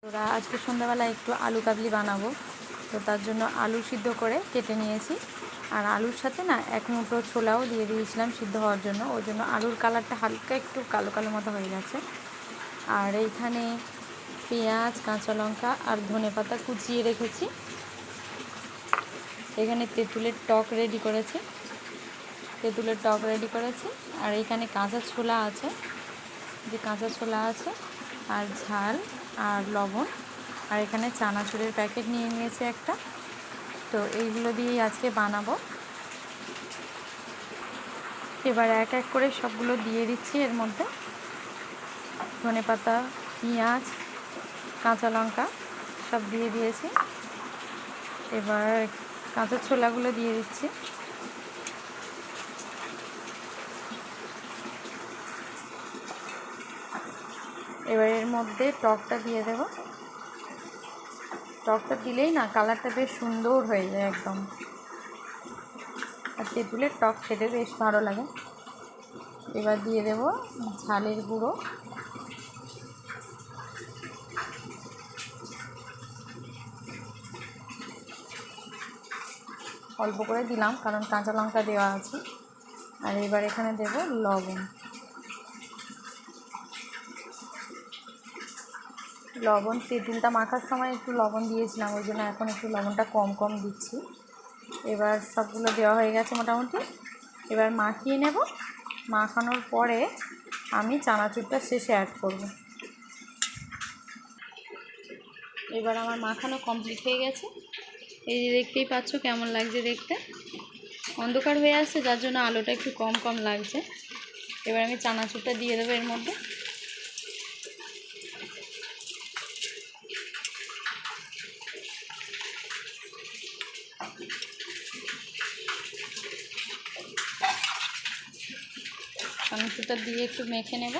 ওরা আজকে সন্ধ্যাবেলা একটু আলু কাবলি বানাবো, তো তার জন্য আলু সিদ্ধ করে কেটে নিয়েছি। আর আলুর সাথে না এক মুঠো ছোলাও দিয়ে দিয়েছিলাম সিদ্ধ হওয়ার জন্য, ওই জন্য আলুর কালারটা হালকা একটু কালো কালো মতো হয়ে গেছে। আর এইখানে পেঁয়াজ, কাঁচা লঙ্কা আর ধনেপাতা কুচিয়ে রেখেছি। এখানে তেঁতুলের টক রেডি করেছি, আর এইখানে কাঁচা ছোলা আছে, আর ঝাল আর লবণ, আর এখানে চানাচুরের প্যাকেট নিয়ে নিয়েছি একটা। তো এইগুলো দিয়েই আজকে বানাবো। এবার এক এক করে সবগুলো দিয়ে দিচ্ছি এর মধ্যে। ধনেপাতা, পেঁয়াজ, কাঁচা লঙ্কা সব দিয়ে দিয়েছি। এবার কাঁচা ছোলাগুলো দিয়ে দিচ্ছি। এবার এর মধ্যে টকটা দিয়ে দেব। টকটা দিলেই না কালারটা বেশ সুন্দর হয়ে যায় একদম, আর তেঁতুলের টক খেতে বেশ ভালো লাগে। এবার দিয়ে দেব ঝালের গুঁড়ো, অল্প করে দিলাম কারণ কাঁচা লঙ্কা দেওয়া আছে। আর এবার এখানে দেব লবণ। তেঁতুলটা মাখার সময় একটু লবণ দিয়েছিলাম, ওই জন্য এখন একটু লবণটা কম কম দিচ্ছি। এবার সবগুলো দেওয়া হয়ে গেছে মোটামুটি। এবার মাখিয়ে নেব। মাখানোর পরে আমি চানাচুরটা শেষে অ্যাড করব। এবার আমার মাখানো কমপ্লিট হয়ে গেছে। এই যে দেখতেই পাচ্ছ কেমন লাগছে দেখতে, অন্ধকার হয়ে আসছে যার জন্য আলোটা একটু কম কম লাগছে। এবার আমি চানাচুরটা দিয়ে দেবো এর মধ্যে। চানাচুরটা দিয়ে একটু মেখে নেব।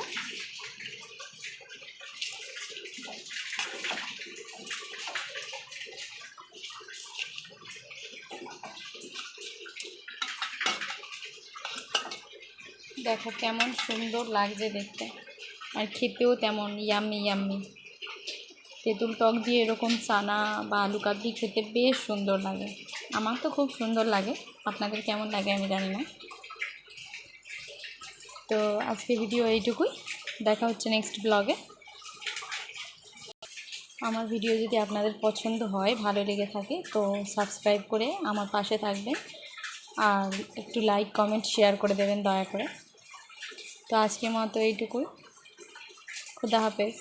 দেখো কেমন সুন্দর লাগছে দেখতে, আর খেতেও তেমন ইয়াম্মি ইয়াম্মি। তেঁতুল টক দিয়ে এরকম চানা বা আলু কাবলি খেতে বেশ সুন্দর লাগে। আমার তো খুব সুন্দর লাগে, আপনাদের কেমন লাগে আমি জানি না। তো আজকে ভিডিও এইটুকুই, দেখা হচ্ছে নেক্সট ব্লগে। আমার ভিডিও যদি আপনাদের পছন্দ হয়, ভালো লেগে থাকে, তো সাবস্ক্রাইব করে আমার পাশে থাকবেন, আর একটু লাইক কমেন্ট শেয়ার করে দেবেন দয়া করে। তো আজকের মতো এইটুকুই, খুদা হাফেজ।